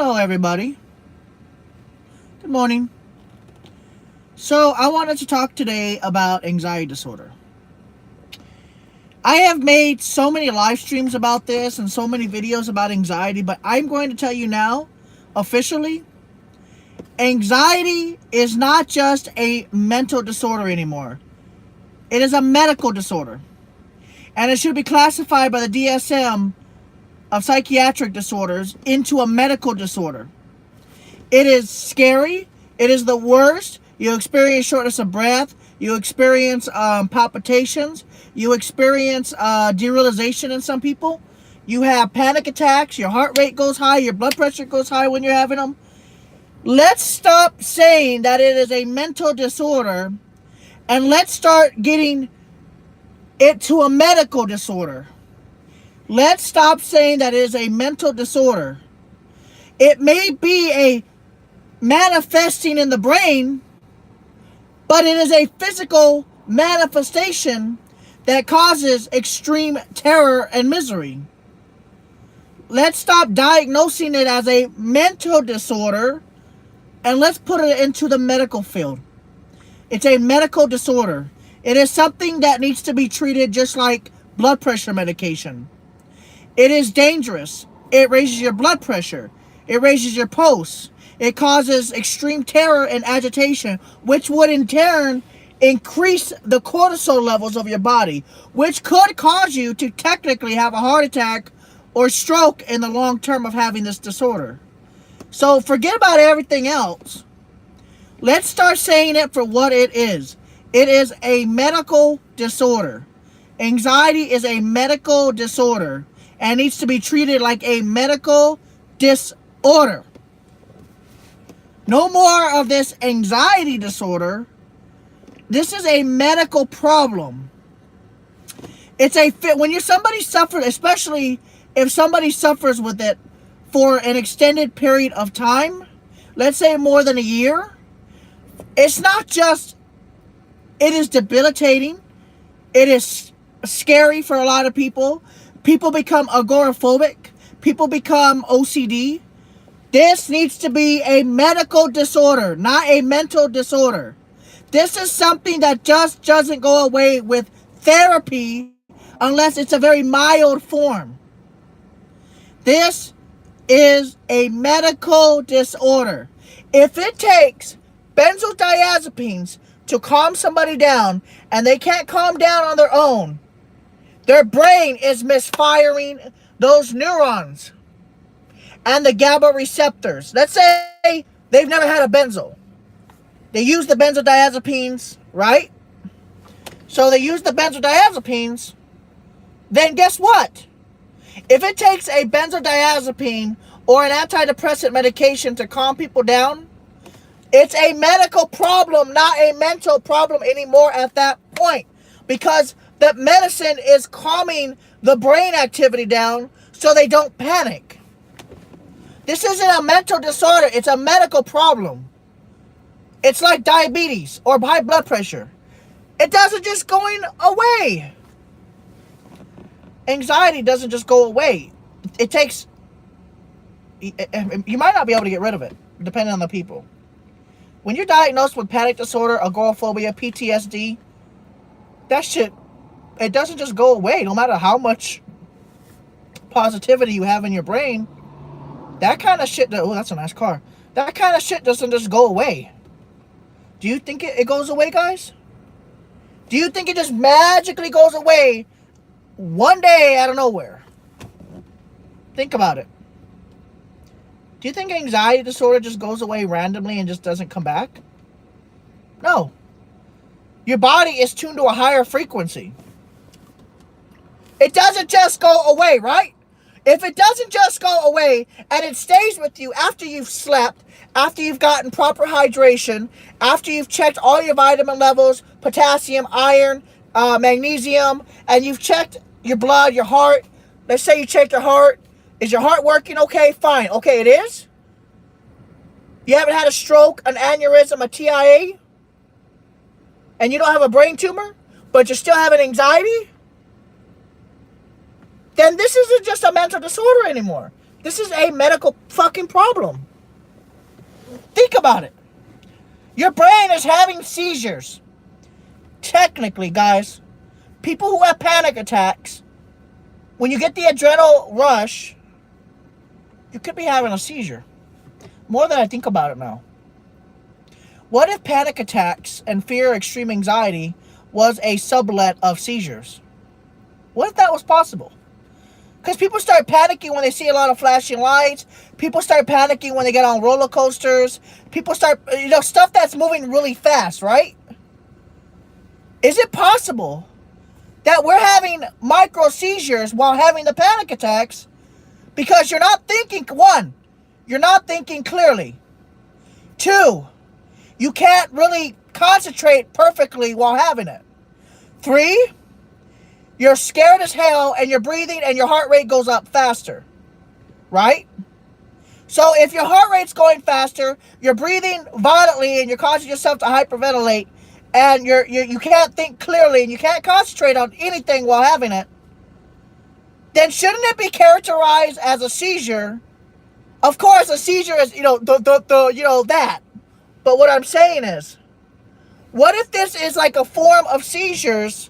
Hello, everybody. Good morning. So, I wanted to talk today about anxiety disorder. I have made so many live streams about this and so many videos about anxiety, but I'm going to tell you now, officially, anxiety is not just a mental disorder anymore. It is a medical disorder. And it should be classified by the DSM of psychiatric disorders into a medical disorder. It is scary. It is the worst. You experience shortness of breath. You experience palpitations. You experience derealization in some people. You have panic attacks. Your heart rate goes high. Your blood pressure goes high when you're having them. Let's stop saying that it is a mental disorder and let's start getting it to a medical disorder. Let's stop saying that it is a mental disorder. It may be a manifesting in the brain, but it is a physical manifestation that causes extreme terror and misery. Let's stop diagnosing it as a mental disorder and let's put it into the medical field. It's a medical disorder. It is something that needs to be treated just like blood pressure medication. It is dangerous. It raises your blood pressure. It raises your pulse. It causes extreme terror and agitation, which would in turn increase the cortisol levels of your body, which could cause you to technically have a heart attack or stroke in the long term of having this disorder. So forget about everything else. Let's start saying it for what it is. It is a medical disorder. Anxiety is a medical disorder and needs to be treated like a medical disorder. No more of this anxiety disorder. This is a medical problem. It's a fit when somebody suffers, especially if somebody suffers with it for an extended period of time, let's say more than a year. It's not just, it is debilitating. It is scary for a lot of people. People become agoraphobic. People become OCD. This needs to be a medical disorder, not a mental disorder. This is something that just doesn't go away with therapy unless it's a very mild form. This is a medical disorder. If it takes benzodiazepines to calm somebody down and they can't calm down on their own, their brain is misfiring those neurons and the GABA receptors. Let's say they've never had a benzo. They use the benzodiazepines, right? So they use the benzodiazepines. Then guess what? If it takes a benzodiazepine or an antidepressant medication to calm people down, it's a medical problem, not a mental problem anymore at that point. Because the medicine is calming the brain activity down so they don't panic. This isn't a mental disorder. It's a medical problem. It's like diabetes or high blood pressure. It doesn't just go away. Anxiety doesn't just go away. It takes... You might not be able to get rid of it, depending on the people. When you're diagnosed with panic disorder, agoraphobia, PTSD, that shit, it doesn't just go away. No matter how much positivity you have in your brain, that kind of shit... Oh, that's a nice car. That kind of shit doesn't just go away. Do you think it goes away, guys? Do you think it just magically goes away one day out of nowhere? Think about it. Do you think anxiety disorder just goes away randomly and just doesn't come back? No. Your body is tuned to a higher frequency. It doesn't just go away, right? If it doesn't just go away and it stays with you after you've slept, after you've gotten proper hydration, after you've checked all your vitamin levels, potassium, iron, magnesium, and you've checked your blood, your heart. Let's say you checked your heart. Is your heart working okay? Fine. Okay, it is? You haven't had a stroke, an aneurysm, a TIA? And you don't have a brain tumor, but you're still having anxiety? Then this isn't just a mental disorder anymore. This is a medical fucking problem. Think about it. Your brain is having seizures. Technically, guys, people who have panic attacks, when you get the adrenal rush, you could be having a seizure. More than I think about it now. What if panic attacks and fear, extreme anxiety was a sublet of seizures? What if that was possible? Because people start panicking when they see a lot of flashing lights. People start panicking when they get on roller coasters. People start, stuff that's moving really fast, right? Is it possible that we're having micro seizures while having the panic attacks because you're not thinking, one, you're not thinking clearly. Two, you can't really concentrate perfectly while having it. Three, you're scared as hell and you're breathing and your heart rate goes up faster, right? So if your heart rate's going faster, you're breathing violently and you're causing yourself to hyperventilate, and you can't think clearly and you can't concentrate on anything while having it, then shouldn't it be characterized as a seizure? Of course, a seizure is, that. But what I'm saying is, what if this is like a form of seizures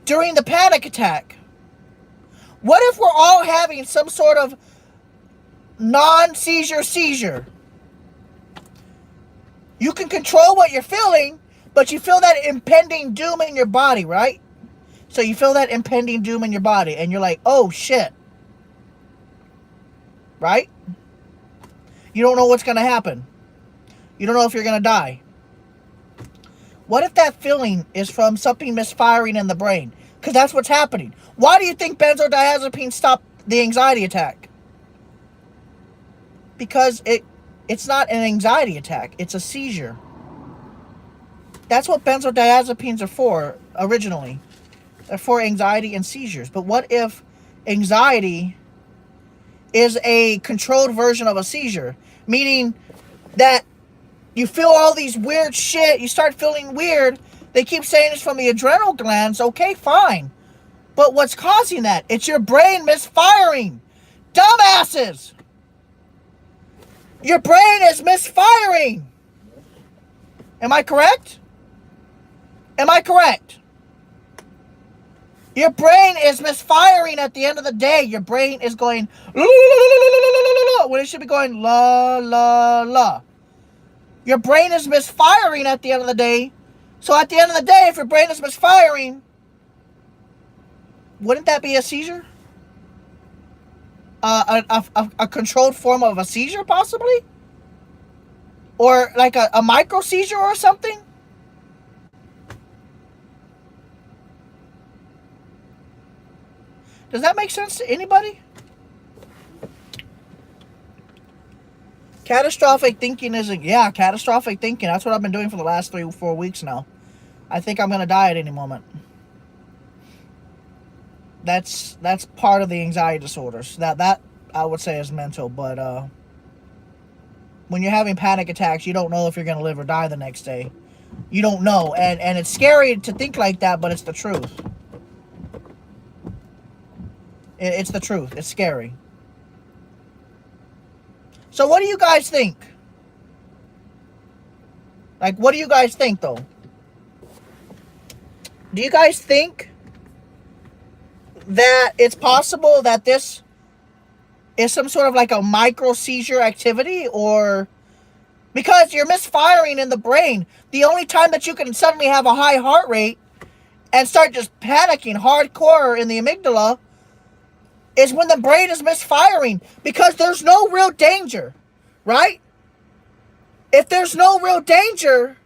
during the panic attack? What if we're all having some sort of non-seizure seizure? You can control what you're feeling, but you feel that impending doom in your body, right? So you feel that impending doom in your body, and you're like, oh shit. Right? You don't know what's going to happen. You don't know if you're going to die. What if that feeling is from something misfiring in the brain? Because that's what's happening. Why do you think benzodiazepines stop the anxiety attack? Because it's not an anxiety attack. It's a seizure. That's what benzodiazepines are for originally. They're for anxiety and seizures. But what if anxiety is a controlled version of a seizure? Meaning that you feel all these weird shit. You start feeling weird. They keep saying it's from the adrenal glands. Okay, fine. But what's causing that? It's your brain misfiring. Dumbasses! Your brain is misfiring. Am I correct? Am I correct? Your brain is misfiring at the end of the day. Your brain is going la, la, la, la, la, when it should be going la, la, la. Your brain is misfiring at the end of the day. So at the end of the day, if your brain is misfiring, wouldn't that be a seizure? A controlled form of a seizure, possibly? Or like a micro seizure or something? Does that make sense to anybody? Catastrophic thinking isn't... Yeah, catastrophic thinking. That's what I've been doing for the last 3 or 4 weeks now. I think I'm going to die at any moment. That's part of the anxiety disorders. That I would say is mental, but when you're having panic attacks, you don't know if you're going to live or die the next day. You don't know, and it's scary to think like that, but it's the truth. It's the truth. It's scary. So what do you guys think? Like, what do you guys think, though? Do you guys think that it's possible that this is some sort of like a micro seizure activity? Or because you're misfiring in the brain, the only time that you can suddenly have a high heart rate and start just panicking hardcore in the amygdala is when the brain is misfiring, because there's no real danger, right? If there's no real danger,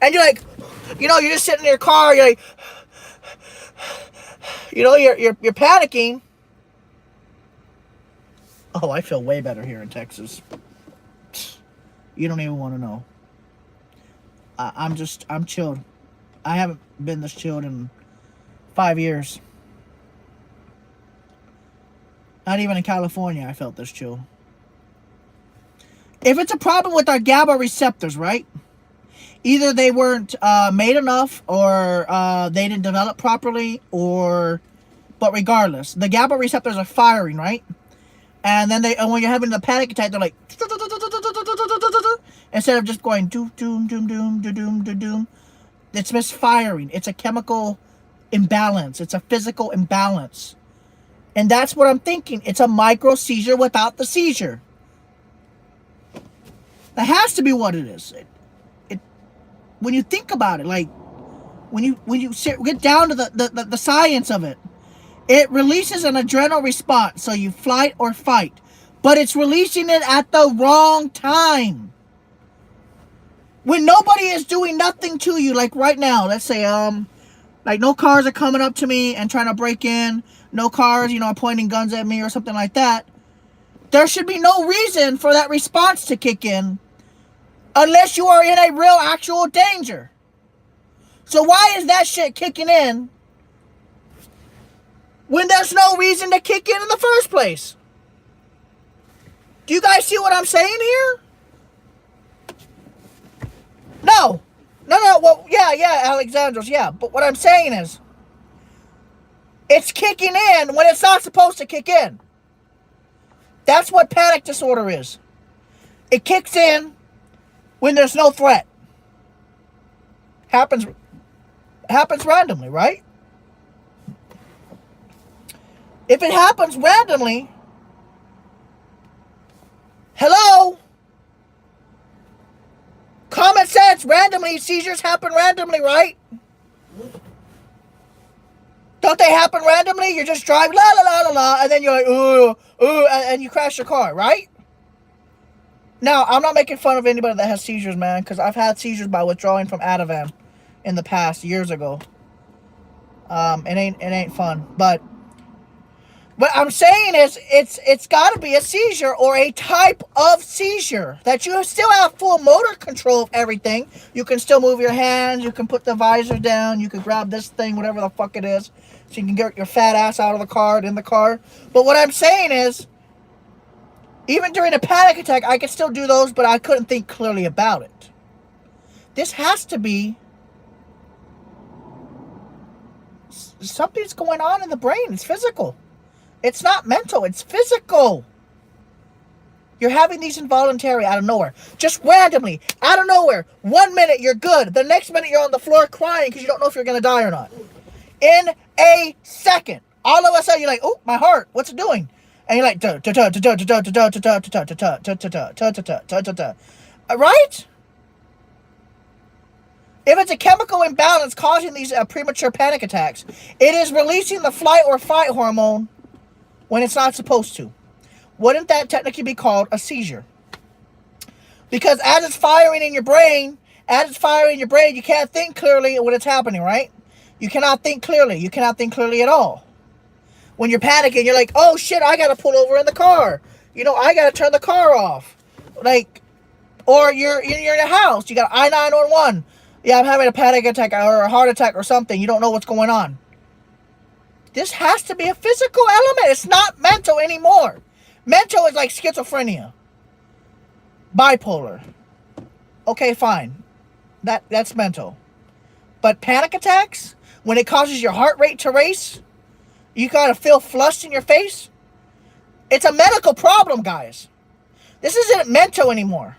and you're like, you're just sitting in your car, you're like, you're panicking. Oh, I feel way better here in Texas. You don't even want to know. I'm chilled. I haven't been this chilled in 5 years. Not even in California I felt this chill. If it's a problem with our GABA receptors, right? Either they weren't made enough, or they didn't develop properly, but regardless, the GABA receptors are firing, right? And then when you're having the panic attack, they're like, instead of just going doom, doom, doom, doom, doom, doom, doom. It's misfiring. It's a chemical imbalance. It's a physical imbalance. And that's what I'm thinking. It's a micro seizure without the seizure. That has to be what it is. When you think about it, like when you get down to the science of it, it releases an adrenal response, so you flight or fight, but it's releasing it at the wrong time. When nobody is doing nothing to you, like right now, let's say like no cars are coming up to me and trying to break in, no cars, are pointing guns at me or something like that. There should be no reason for that response to kick in unless you are in a real actual danger. So why is that shit kicking in when there's no reason to kick in the first place? Do you guys see what I'm saying here? No. Well, yeah, Alexandros, yeah. But what I'm saying is, it's kicking in when it's not supposed to kick in. That's what panic disorder is. It kicks in when there's no threat. Happens randomly, right? If it happens randomly, hello? Common sense, randomly, seizures happen randomly, right? Don't they happen randomly? You're just driving, la la la la la, and then you're like, ooh, and you crash your car, right? Now, I'm not making fun of anybody that has seizures, man, because I've had seizures by withdrawing from Ativan in the past, years ago. It ain't fun, but what I'm saying is, it's got to be a seizure or a type of seizure that you still have full motor control of everything. You can still move your hands. You can put the visor down. You can grab this thing, whatever the fuck it is, so you can get your fat ass out of the car and in the car. But what I'm saying is, even during a panic attack, I could still do those, but I couldn't think clearly about it. This has to be something's going on in the brain. It's physical. It's not mental, it's physical. You're having these involuntary out of nowhere. Just randomly, out of nowhere. 1 minute you're good. The next minute you're on the floor crying because you don't know if you're going to die or not. In a second. All of a sudden you're like, oh, my heart, what's it doing? And you're like, right? If it's a chemical imbalance causing these premature panic attacks, it is releasing the flight or fight hormone when it's not supposed to. Wouldn't that technically be called a seizure? Because as it's firing in your brain, you can't think clearly when it's happening, right? You cannot think clearly. You cannot think clearly at all. When you're panicking, you're like, oh shit, I gotta pull over in the car. I gotta turn the car off. Or you're in a house, you got I-911. Yeah, I'm having a panic attack or a heart attack or something. You don't know what's going on. This has to be a physical element. It's not mental anymore. Mental is like schizophrenia. Bipolar. Okay, fine. That's mental. But panic attacks, when it causes your heart rate to race, you gotta feel flushed in your face. It's a medical problem, guys. This isn't mental anymore.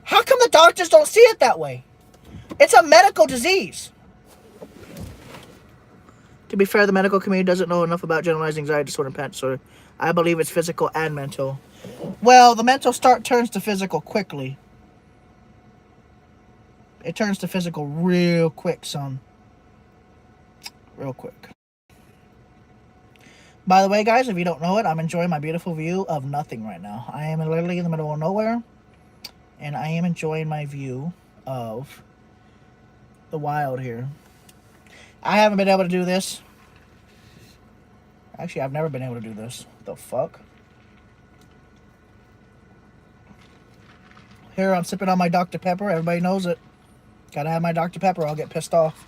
How come the doctors don't see it that way? It's a medical disease. To be fair, the medical community doesn't know enough about generalized anxiety disorder and panic disorder. I believe it's physical and mental. Well, the mental turns to physical quickly. It turns to physical real quick, son. Real quick. By the way, guys, if you don't know it, I'm enjoying my beautiful view of nothing right now. I am literally in the middle of nowhere, and I am enjoying my view of the wild here. I haven't been able to do this. Actually, I've never been able to do this. The fuck? Here, I'm sipping on my Dr. Pepper. Everybody knows it. Gotta have my Dr. Pepper. I'll get pissed off.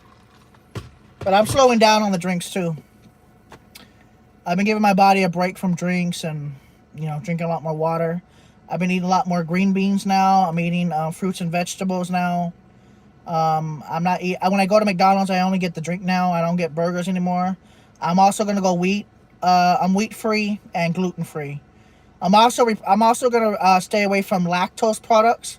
But I'm slowing down on the drinks, too. I've been giving my body a break from drinks and, drinking a lot more water. I've been eating a lot more green beans now. I'm eating fruits and vegetables now. When I go to McDonald's, I only get the drink now. I don't get burgers anymore. I'm also going to go wheat. I'm wheat free and gluten free. I'm also gonna stay away from lactose products,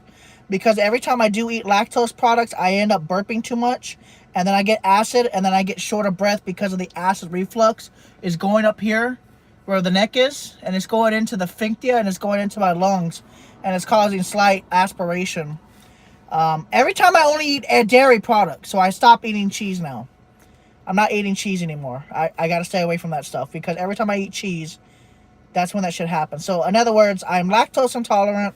because every time I do eat lactose products, I end up burping too much, and then I get acid, and then I get short of breath because of the acid reflux is going up here where the neck is, and it's going into the sphincter, and it's going into my lungs, and it's causing slight aspiration. Every time I only eat a dairy product, so I stop eating cheese now. I'm not eating cheese anymore. I gotta stay away from that stuff, because every time I eat cheese, that's when that should happen. So in other words, I'm lactose intolerant,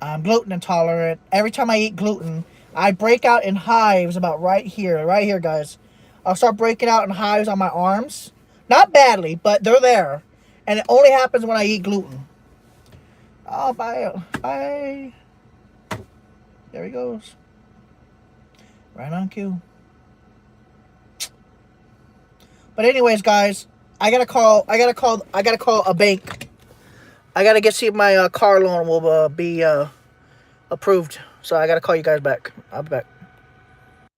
I'm gluten intolerant. Every time I eat gluten, I break out in hives about right here, guys. I'll start breaking out in hives on my arms. Not badly, but they're there. And it only happens when I eat gluten. Oh, bye. Bye. There he goes. Right on cue. But anyways, guys, I gotta call a bank. I gotta see if my car loan will be approved. So I gotta call you guys back. I'll be back.